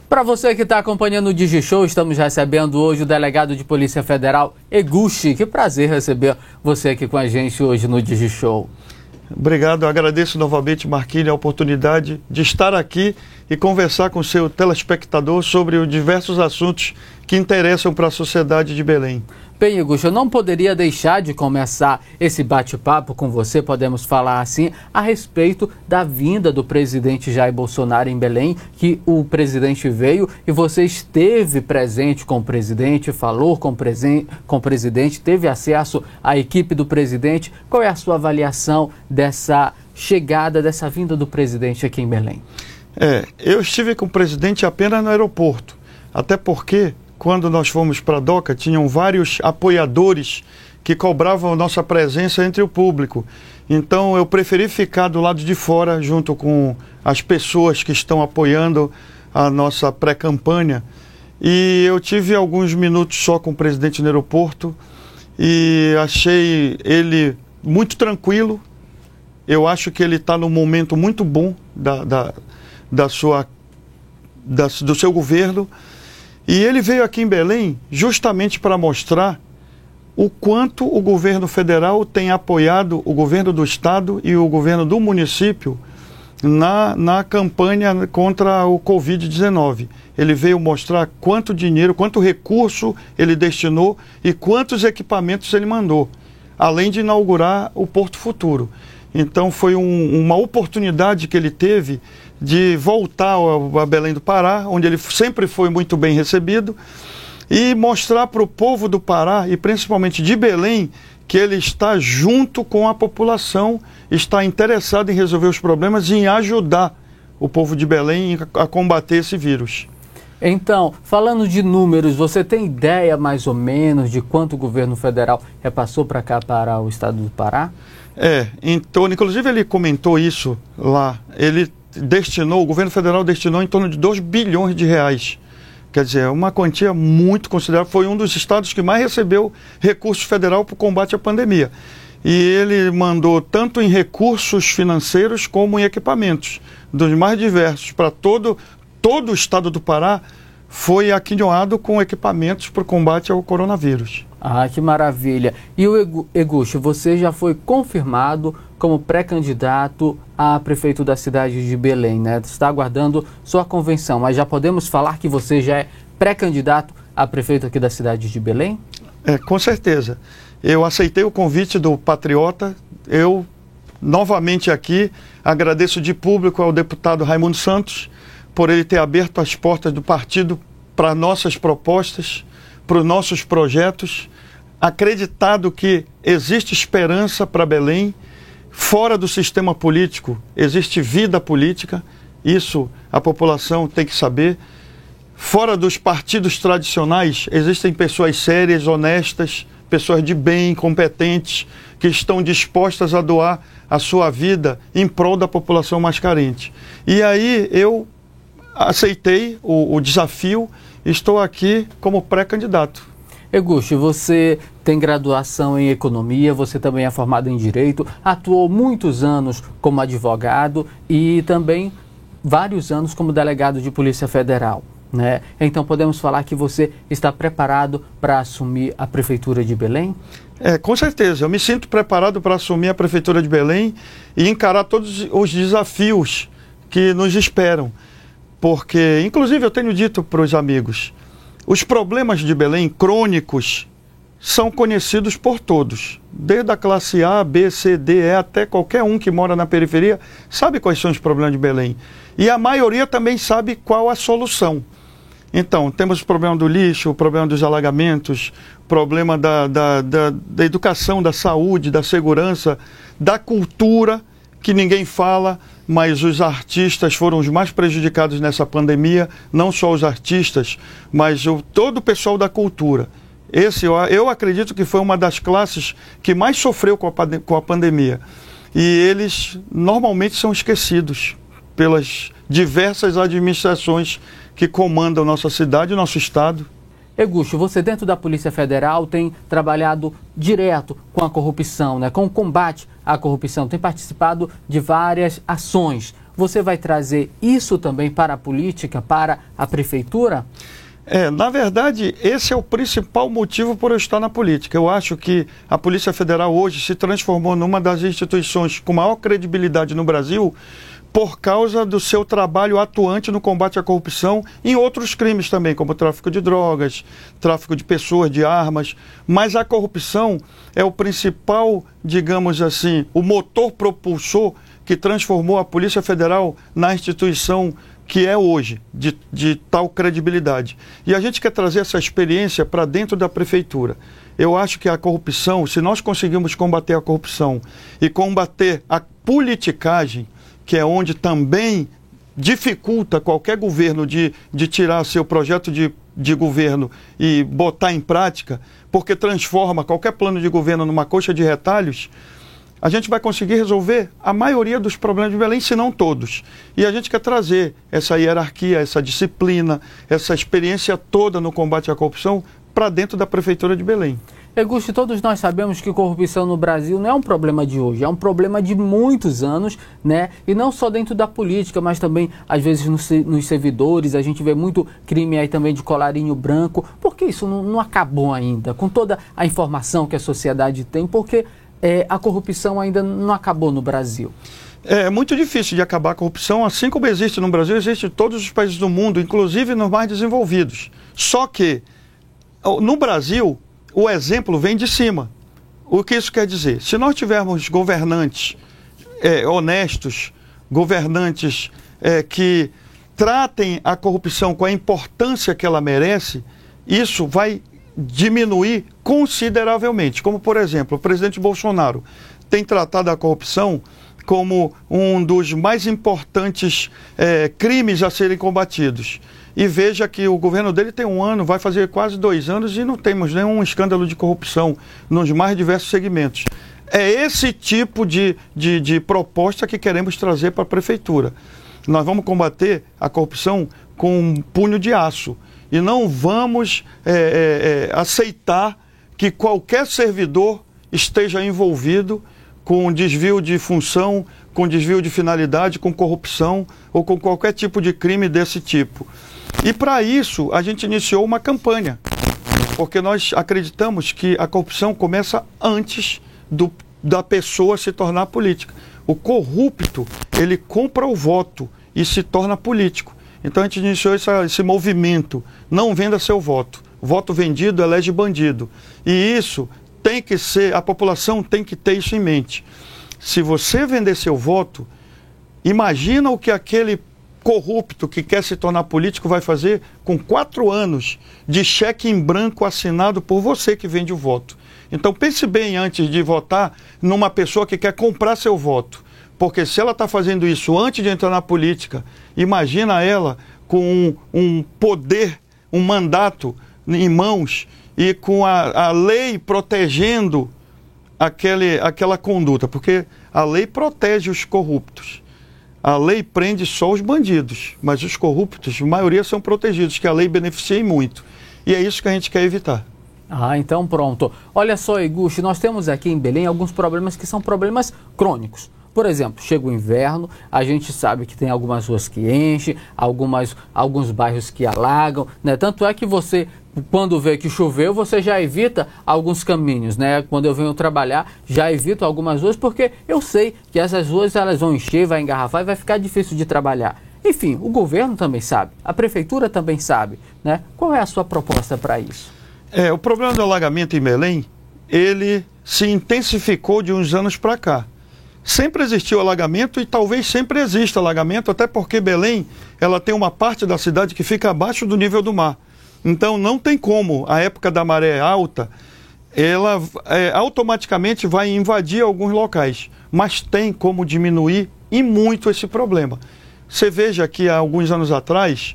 Para você que está acompanhando o DigiShow, estamos recebendo hoje o delegado de Polícia Federal, Eguchi. Que prazer receber você aqui com a gente hoje no DigiShow. Obrigado, eu agradeço novamente, Marquinhos, a oportunidade de estar aqui e conversar com o seu telespectador sobre os diversos assuntos que interessam para a sociedade de Belém. Bem, Eguchi, eu não poderia deixar de começar esse bate-papo com você, podemos falar assim, a respeito da vinda do presidente Jair Bolsonaro em Belém, que o presidente veio e você esteve presente com o presidente, falou com o presidente, teve acesso à equipe do presidente. Qual é a sua avaliação dessa chegada, dessa vinda do presidente aqui em Belém? Eu estive com o presidente apenas no aeroporto, até porque quando nós fomos para a DOCA, tinham vários apoiadores que cobravam nossa presença entre o público. Então eu preferi ficar do lado de fora, junto com as pessoas que estão apoiando a nossa pré-campanha. E eu tive alguns minutos só com o presidente no aeroporto e achei ele muito tranquilo. Eu acho que ele está num momento muito bom do seu governo. E ele veio aqui em Belém justamente para mostrar o quanto o governo federal tem apoiado o governo do estado e o governo do município na campanha contra o Covid-19. Ele veio mostrar quanto dinheiro, quanto recurso ele destinou e quantos equipamentos ele mandou, além de inaugurar o Porto Futuro. Então foi uma oportunidade que ele teve de voltar a Belém do Pará, onde ele sempre foi muito bem recebido, e mostrar para o povo do Pará, e principalmente de Belém, que ele está junto com a população, está interessado em resolver os problemas e em ajudar o povo de Belém a combater esse vírus. Então, falando de números, você tem ideia mais ou menos de quanto o governo federal repassou para cá, para o estado do Pará? Então, inclusive ele comentou isso lá, o governo federal destinou em torno de 2 bilhões de reais. Quer dizer, uma quantia muito considerável. Foi um dos estados que mais recebeu recursos federal para o combate à pandemia. E ele mandou tanto em recursos financeiros como em equipamentos, dos mais diversos, para todo o estado do Pará foi aquinhoado com equipamentos para o combate ao coronavírus. Ah, que maravilha. E o Eguchi, você já foi confirmado como pré-candidato a prefeito da cidade de Belém, né? Está aguardando sua convenção, mas já podemos falar que você já é pré-candidato a prefeito aqui da cidade de Belém? Com certeza. Eu aceitei o convite do Patriota. Eu, novamente aqui, agradeço de público ao deputado Raimundo Santos por ele ter aberto as portas do partido para nossas propostas, para os nossos projetos, acreditado que existe esperança para Belém. Fora do sistema político existe vida política, isso a população tem que saber. Fora dos partidos tradicionais existem pessoas sérias, honestas, pessoas de bem, competentes, que estão dispostas a doar a sua vida em prol da população mais carente. E aí eu aceitei o desafio e estou aqui como pré-candidato. Eguchi, você tem graduação em economia, você também é formado em direito, atuou muitos anos como advogado e também vários anos como delegado de Polícia Federal, né? Então podemos falar que você está preparado para assumir a Prefeitura de Belém? Com certeza, eu me sinto preparado para assumir a Prefeitura de Belém e encarar todos os desafios que nos esperam. Porque, inclusive, eu tenho dito para os amigos, os problemas de Belém crônicos são conhecidos por todos. Desde a classe A, B, C, D, E, até qualquer um que mora na periferia sabe quais são os problemas de Belém. E a maioria também sabe qual a solução. Então, temos o problema do lixo, o problema dos alagamentos, o problema da educação, da saúde, da segurança, da cultura, que ninguém fala, mas os artistas foram os mais prejudicados nessa pandemia, não só os artistas, mas todo o pessoal da cultura. Eu acredito que foi uma das classes que mais sofreu com a pandemia. E eles normalmente são esquecidos pelas diversas administrações que comandam nossa cidade e nosso estado. Egucho, você dentro da Polícia Federal tem trabalhado direto com a corrupção, né, com o combate à corrupção, tem participado de várias ações. Você vai trazer isso também para a política, para a prefeitura? Na verdade, esse é o principal motivo por eu estar na política. Eu acho que a Polícia Federal hoje se transformou numa das instituições com maior credibilidade no Brasil por causa do seu trabalho atuante no combate à corrupção e em outros crimes também, como tráfico de drogas, tráfico de pessoas, de armas. Mas a corrupção é o principal, digamos assim, o motor propulsor que transformou a Polícia Federal na instituição que é hoje, de tal credibilidade. E a gente quer trazer essa experiência para dentro da prefeitura. Eu acho que a corrupção, se nós conseguirmos combater a corrupção e combater a politicagem, que é onde também dificulta qualquer governo de tirar seu projeto de governo e botar em prática, porque transforma qualquer plano de governo numa coxa de retalhos, a gente vai conseguir resolver a maioria dos problemas de Belém, se não todos. E a gente quer trazer essa hierarquia, essa disciplina, essa experiência toda no combate à corrupção para dentro da Prefeitura de Belém. Egucho, todos nós sabemos que corrupção no Brasil não é um problema de hoje, é um problema de muitos anos, né? E não só dentro da política, mas também, às vezes, nos servidores. A gente vê muito crime aí também de colarinho branco. Por que isso não acabou ainda? Com toda a informação que a sociedade tem, porque a corrupção ainda não acabou no Brasil? É muito difícil de acabar a corrupção, assim como existe no Brasil, existe em todos os países do mundo, inclusive nos mais desenvolvidos. Só que, no Brasil, o exemplo vem de cima. O que isso quer dizer? Se nós tivermos governantes honestos, governantes que tratem a corrupção com a importância que ela merece, isso vai diminuir consideravelmente. Como, por exemplo, o presidente Bolsonaro tem tratado a corrupção como um dos mais importantes crimes a serem combatidos. E veja que o governo dele tem 1 ano, vai fazer quase 2 anos e não temos nenhum escândalo de corrupção nos mais diversos segmentos. É esse tipo de proposta que queremos trazer para a prefeitura. Nós vamos combater a corrupção com um punho de aço e não vamos aceitar que qualquer servidor esteja envolvido com desvio de função, com desvio de finalidade, com corrupção ou com qualquer tipo de crime desse tipo. E para isso a gente iniciou uma campanha, porque nós acreditamos que a corrupção começa antes da pessoa se tornar política. O corrupto, ele compra o voto e se torna político. Então a gente iniciou esse movimento, não venda seu voto. Voto vendido elege bandido. E isso tem que ser, a população tem que ter isso em mente. Se você vender seu voto, imagina o que aquele corrupto que quer se tornar político vai fazer com 4 anos de cheque em branco assinado por você que vende o voto. Então pense bem antes de votar numa pessoa que quer comprar seu voto. Porque se ela está fazendo isso antes de entrar na política, imagina ela com um poder, um mandato em mãos e com a lei protegendo aquela conduta. Porque a lei protege os corruptos. A lei prende só os bandidos, mas os corruptos, a maioria são protegidos, que a lei beneficia muito. E é isso que a gente quer evitar. Então pronto. Olha só, Egucho, nós temos aqui em Belém alguns problemas que são problemas crônicos. Por exemplo, chega o inverno, a gente sabe que tem algumas ruas que enchem, alguns bairros que alagam, né? Tanto é que você, quando vê que choveu, você já evita alguns caminhos, né? Quando eu venho trabalhar, já evito algumas ruas, porque eu sei que essas ruas elas vão encher, vai engarrafar e vai ficar difícil de trabalhar. Enfim, o governo também sabe, a prefeitura também sabe, né? Qual é a sua proposta para isso? O problema do alagamento em Belém, ele se intensificou de uns anos para cá. Sempre existiu alagamento e talvez sempre exista alagamento, até porque Belém ela tem uma parte da cidade que fica abaixo do nível do mar. Então não tem como, a época da maré alta, ela automaticamente vai invadir alguns locais. Mas tem como diminuir e muito esse problema. Você veja que há alguns anos atrás,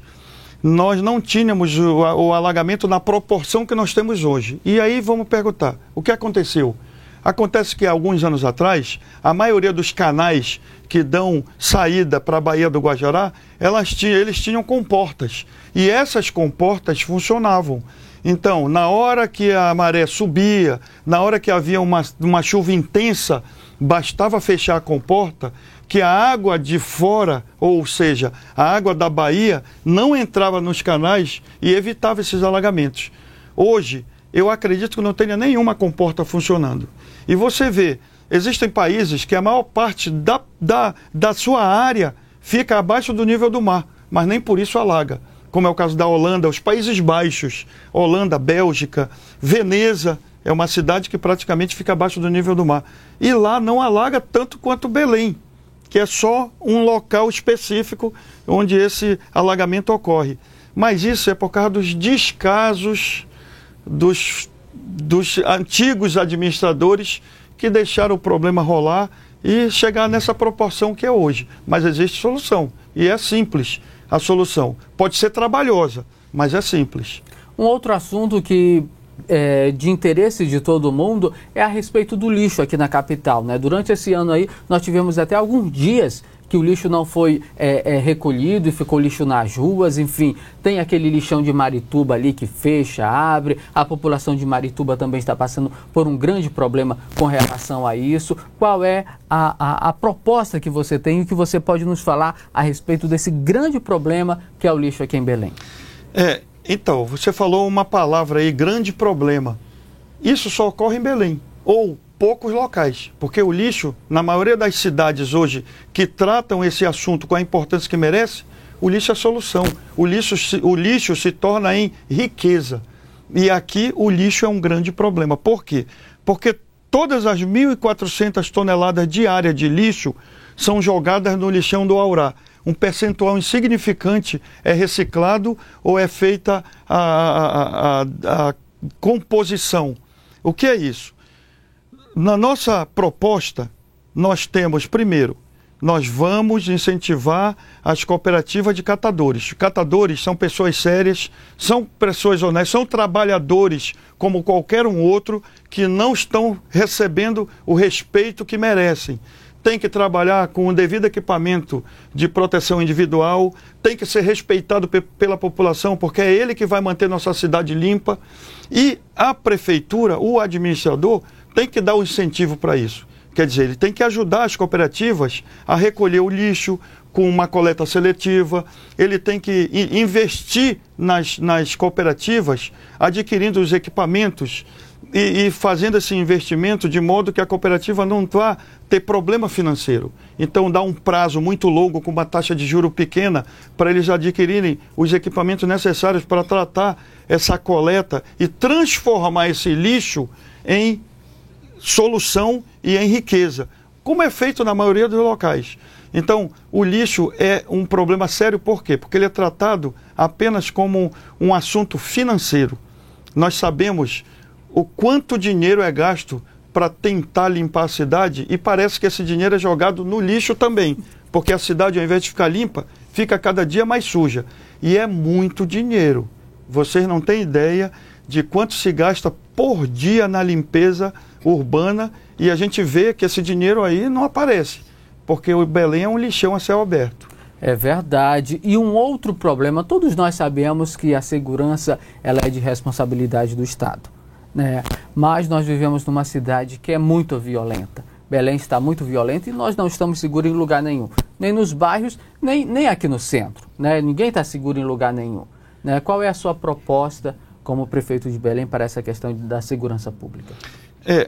nós não tínhamos o alagamento na proporção que nós temos hoje. E aí vamos perguntar, o que aconteceu? Acontece que há alguns anos atrás, a maioria dos canais que dão saída para a Baía do Guajará, eles tinham comportas. E essas comportas funcionavam. Então, na hora que a maré subia, na hora que havia uma chuva intensa, bastava fechar a comporta, que a água de fora, ou seja, a água da baía, não entrava nos canais e evitava esses alagamentos. Hoje, eu acredito que não tenha nenhuma comporta funcionando. E você vê, existem países que a maior parte da sua área fica abaixo do nível do mar, mas nem por isso alaga. Como é o caso da Holanda, os Países Baixos, Holanda, Bélgica, Veneza, é uma cidade que praticamente fica abaixo do nível do mar. E lá não alaga tanto quanto Belém, que é só um local específico onde esse alagamento ocorre. Mas isso é por causa dos descasos dos antigos administradores que deixaram o problema rolar e chegar nessa proporção que é hoje. Mas existe solução, e é simples a solução. Pode ser trabalhosa, mas é simples. Um outro assunto que é de interesse de todo mundo é a respeito do lixo aqui na capital, né? Durante esse ano aí, nós tivemos até alguns dias que o lixo não foi recolhido e ficou lixo nas ruas, enfim, tem aquele lixão de Marituba ali que fecha, abre, a população de Marituba também está passando por um grande problema com relação a isso. Qual é a proposta que você tem e que você pode nos falar a respeito desse grande problema que é o lixo aqui em Belém? Então, você falou uma palavra aí, grande problema. Isso só ocorre em Belém, ou poucos locais, porque o lixo, na maioria das cidades hoje que tratam esse assunto com a importância que merece, o lixo é a solução. O lixo se torna em riqueza. E aqui o lixo é um grande problema. Por quê? Porque todas as 1.400 toneladas diárias de lixo são jogadas no lixão do Aurá. Um percentual insignificante é reciclado ou é feita a composição. O que é isso? Na nossa proposta, nós temos, primeiro, nós vamos incentivar as cooperativas de catadores. Catadores são pessoas sérias, são pessoas honestas, são trabalhadores como qualquer um outro que não estão recebendo o respeito que merecem. Tem que trabalhar com o devido equipamento de proteção individual, tem que ser respeitado pela população, porque é ele que vai manter nossa cidade limpa. E a prefeitura, o administrador, tem que dar um incentivo para isso. Quer dizer, ele tem que ajudar as cooperativas a recolher o lixo com uma coleta seletiva, ele tem que investir nas cooperativas, adquirindo os equipamentos e fazendo esse investimento de modo que a cooperativa não vá ter problema financeiro. Então dá um prazo muito longo com uma taxa de juro pequena para eles adquirirem os equipamentos necessários para tratar essa coleta e transformar esse lixo em solução e em riqueza, como é feito na maioria dos locais. Então, o lixo é um problema sério, por quê? Porque ele é tratado apenas como um assunto financeiro. Nós sabemos o quanto dinheiro é gasto para tentar limpar a cidade e parece que esse dinheiro é jogado no lixo também, porque a cidade, ao invés de ficar limpa, fica cada dia mais suja. E é muito dinheiro. Vocês não têm ideia de quanto se gasta por dia na limpeza urbana e a gente vê que esse dinheiro aí não aparece, porque o Belém é um lixão a céu aberto. É verdade. E um outro problema, todos nós sabemos que a segurança ela é de responsabilidade do Estado, né? Mas nós vivemos numa cidade que é muito violenta. Belém está muito violenta e nós não estamos seguros em lugar nenhum, nem nos bairros, nem aqui no centro, né? Ninguém está seguro em lugar nenhum, né? Qual é a sua proposta como prefeito de Belém para essa questão da segurança pública?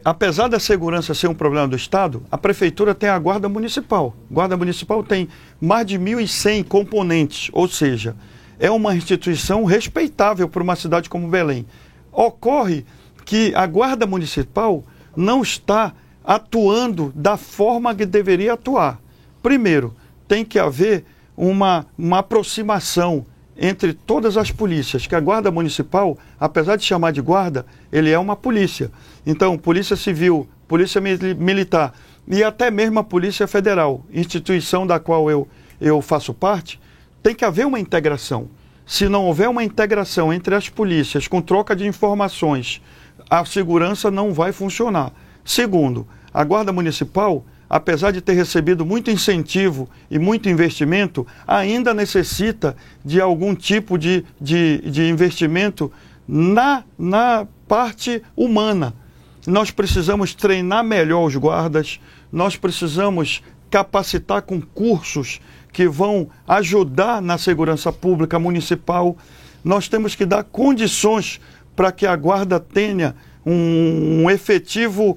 Apesar da segurança ser um problema do Estado, a Prefeitura tem a Guarda Municipal. A Guarda Municipal tem mais de 1.100 componentes, ou seja, é uma instituição respeitável para uma cidade como Belém. Ocorre que a Guarda Municipal não está atuando da forma que deveria atuar. Primeiro, tem que haver uma aproximação entre todas as polícias, que a Guarda Municipal, apesar de chamar de guarda, ele é uma polícia. Então, Polícia Civil, Polícia Militar e até mesmo a Polícia Federal, instituição da qual eu faço parte, tem que haver uma integração. Se não houver uma integração entre as polícias, com troca de informações, a segurança não vai funcionar. Segundo, a Guarda Municipal, apesar de ter recebido muito incentivo e muito investimento, ainda necessita de algum tipo de investimento na parte humana. Nós precisamos treinar melhor os guardas, nós precisamos capacitar com cursos que vão ajudar na segurança pública municipal. Nós temos que dar condições para que a guarda tenha uma efetiva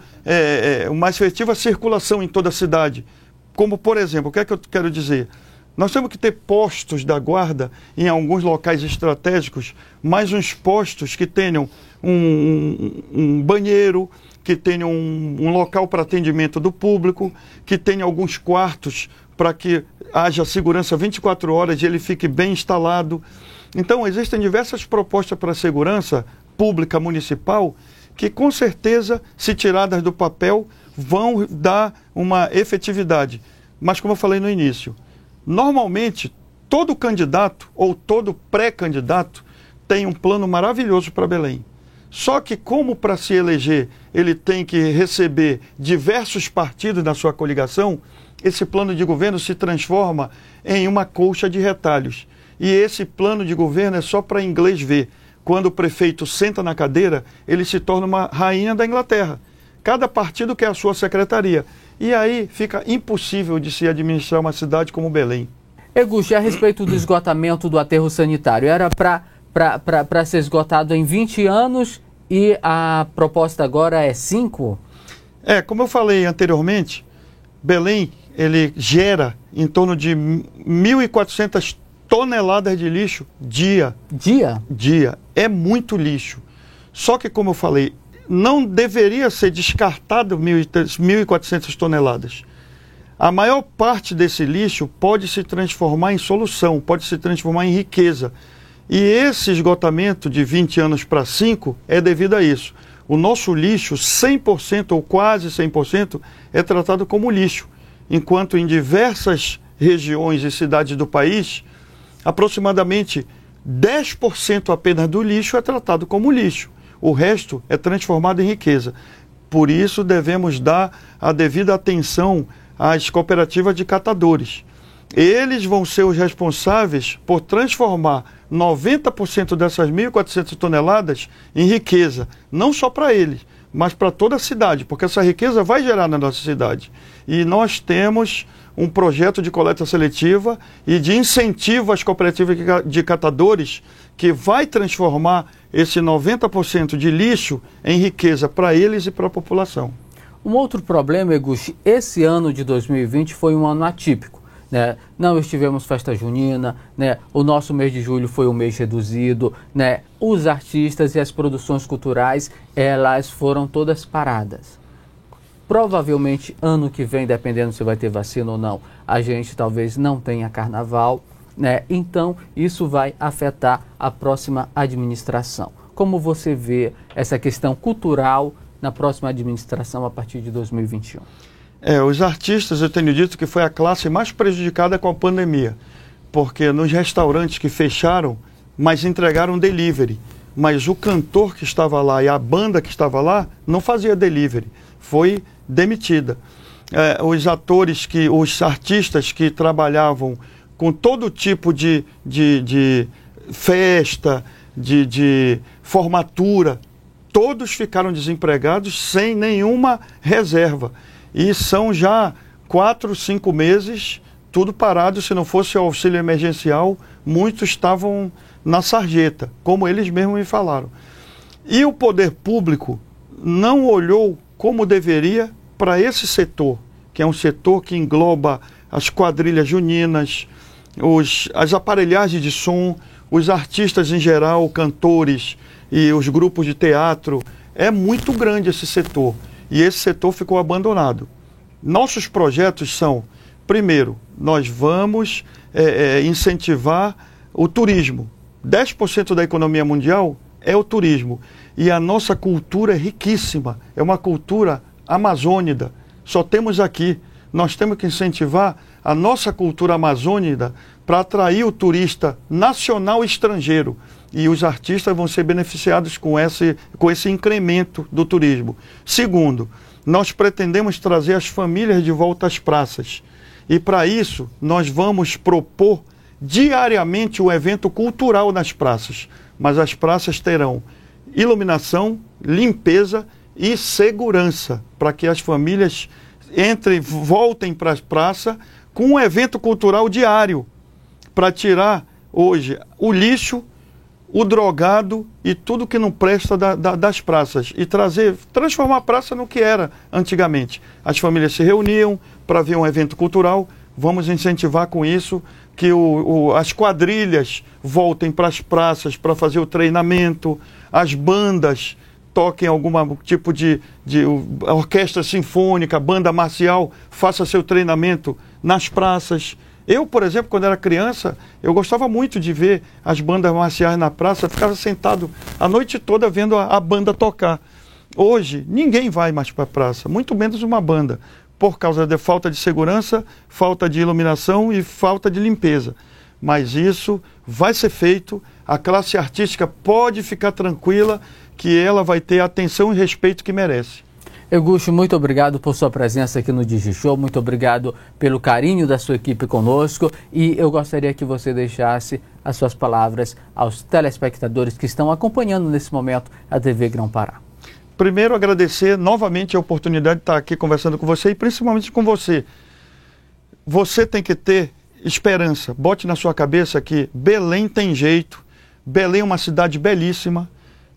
circulação em toda a cidade. Como, por exemplo, o que é que eu quero dizer? Nós temos que ter postos da guarda em alguns locais estratégicos, mas uns postos que tenham um banheiro, que tenham um local para atendimento do público, que tenha alguns quartos para que haja segurança 24 horas e ele fique bem instalado. Então, existem diversas propostas para a segurança pública municipal que, com certeza, se tiradas do papel, vão dar uma efetividade. Mas, como eu falei no início, normalmente, todo candidato ou todo pré-candidato tem um plano maravilhoso para Belém. Só que, como para se eleger ele tem que receber diversos partidos na sua coligação, esse plano de governo se transforma em uma colcha de retalhos. E esse plano de governo é só para inglês ver. Quando o prefeito senta na cadeira, ele se torna uma rainha da Inglaterra. Cada partido quer a sua secretaria. E aí fica impossível de se administrar uma cidade como Belém. Eguchi, a respeito do esgotamento do aterro sanitário, era para ser esgotado em 20 anos e a proposta agora é 5? Como eu falei anteriormente, Belém ele gera em torno de 1.400 toneladas de lixo dia. Dia. É muito lixo. Só que, como eu falei, não deveria ser descartado 1.400 toneladas. A maior parte desse lixo pode se transformar em solução, pode se transformar em riqueza. E esse esgotamento de 20 anos para 5 é devido a isso. O nosso lixo, 100% ou quase 100%, é tratado como lixo, enquanto em diversas regiões e cidades do país, aproximadamente 10% apenas do lixo é tratado como lixo. O resto é transformado em riqueza. Por isso, devemos dar a devida atenção às cooperativas de catadores. Eles vão ser os responsáveis por transformar 90% dessas 1.400 toneladas em riqueza. Não só para eles, mas para toda a cidade, porque essa riqueza vai gerar na nossa cidade. E nós temos um projeto de coleta seletiva e de incentivo às cooperativas de catadores que vai transformar esse 90% de lixo em riqueza para eles e para a população. Um outro problema, Eguchi, esse ano de 2020 foi um ano atípico. Né? Não estivemos festa junina, né? O nosso mês de julho foi um mês reduzido, né? Os artistas e as produções culturais, elas foram todas paradas. Provavelmente ano que vem, dependendo se vai ter vacina ou não, a gente talvez não tenha carnaval, né? Então isso vai afetar a próxima administração. Como você vê essa questão cultural na próxima administração a partir de 2021? Os artistas, eu tenho dito que foi a classe mais prejudicada com a pandemia, porque nos restaurantes que fecharam, mas entregaram delivery, mas o cantor que estava lá e a banda que estava lá não fazia delivery, foi demitida. Os artistas que trabalhavam com todo tipo de festa, de formatura, todos ficaram desempregados sem nenhuma reserva. E são já 4, 5 meses, tudo parado. Se não fosse o auxílio emergencial, muitos estavam na sarjeta, como eles mesmos me falaram. E o poder público não olhou como deveria para esse setor, que é um setor que engloba as quadrilhas juninas, as aparelhagens de som, os artistas em geral, cantores e os grupos de teatro. É muito grande esse setor. E esse setor ficou abandonado. Nossos projetos são, primeiro, nós vamos incentivar o turismo. 10% da economia mundial é o turismo. E a nossa cultura é riquíssima, é uma cultura amazônica. Só temos aqui. Nós temos que incentivar a nossa cultura amazônica para atrair o turista nacional e estrangeiro. E os artistas vão ser beneficiados com esse incremento do turismo. Segundo, nós pretendemos trazer as famílias de volta às praças. E para isso, nós vamos propor diariamente um evento cultural nas praças. Mas as praças terão iluminação, limpeza e segurança, para que as famílias voltem para a praça com um evento cultural diário, para tirar hoje o lixo, o drogado e tudo que não presta das praças e transformar a praça no que era antigamente. As famílias se reuniam para ver um evento cultural. Vamos incentivar com isso que as quadrilhas voltem para as praças para fazer o treinamento, as bandas toquem algum tipo de orquestra sinfônica, banda marcial, faça seu treinamento nas praças. Eu, por exemplo, quando era criança, eu gostava muito de ver as bandas marciais na praça, ficava sentado a noite toda vendo a banda tocar. Hoje, ninguém vai mais para a praça, muito menos uma banda, por causa da falta de segurança, falta de iluminação e falta de limpeza. Mas isso vai ser feito, a classe artística pode ficar tranquila que ela vai ter a atenção e respeito que merece. Egucho, muito obrigado por sua presença aqui no DigiShow, muito obrigado pelo carinho da sua equipe conosco e eu gostaria que você deixasse as suas palavras aos telespectadores que estão acompanhando nesse momento a TV Grão-Pará. Primeiro, agradecer novamente a oportunidade de estar aqui conversando com você e principalmente com você. Você tem que ter esperança, bote na sua cabeça que Belém tem jeito, Belém é uma cidade belíssima,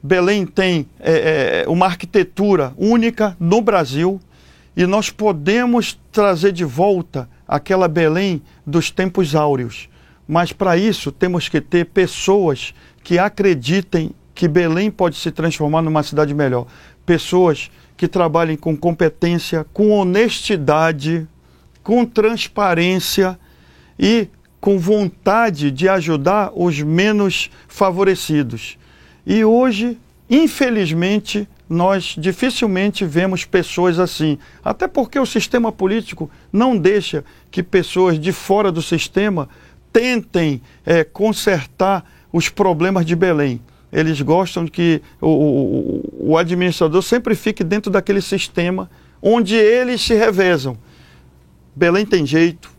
Belém tem uma arquitetura única no Brasil e nós podemos trazer de volta aquela Belém dos tempos áureos. Mas para isso temos que ter pessoas que acreditem que Belém pode se transformar numa cidade melhor. Pessoas que trabalhem com competência, com honestidade, com transparência e com vontade de ajudar os menos favorecidos. E hoje, infelizmente, nós dificilmente vemos pessoas assim. Até porque o sistema político não deixa que pessoas de fora do sistema tentem consertar os problemas de Belém. Eles gostam que o administrador sempre fique dentro daquele sistema onde eles se revezam. Belém tem jeito,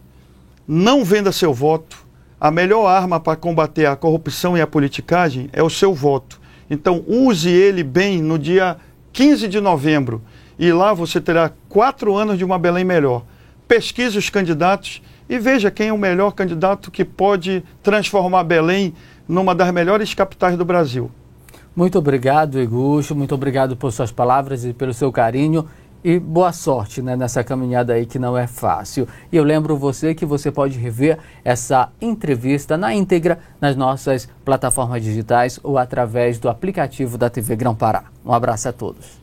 não venda seu voto. A melhor arma para combater a corrupção e a politicagem é o seu voto. Então use ele bem no dia 15 de novembro e lá você terá 4 anos de uma Belém melhor. Pesquise os candidatos e veja quem é o melhor candidato que pode transformar Belém numa das melhores capitais do Brasil. Muito obrigado, Egucho, muito obrigado por suas palavras e pelo seu carinho. E boa sorte, né, nessa caminhada aí que não é fácil. E eu lembro você que você pode rever essa entrevista na íntegra nas nossas plataformas digitais ou através do aplicativo da TV Grão-Pará. Um abraço a todos.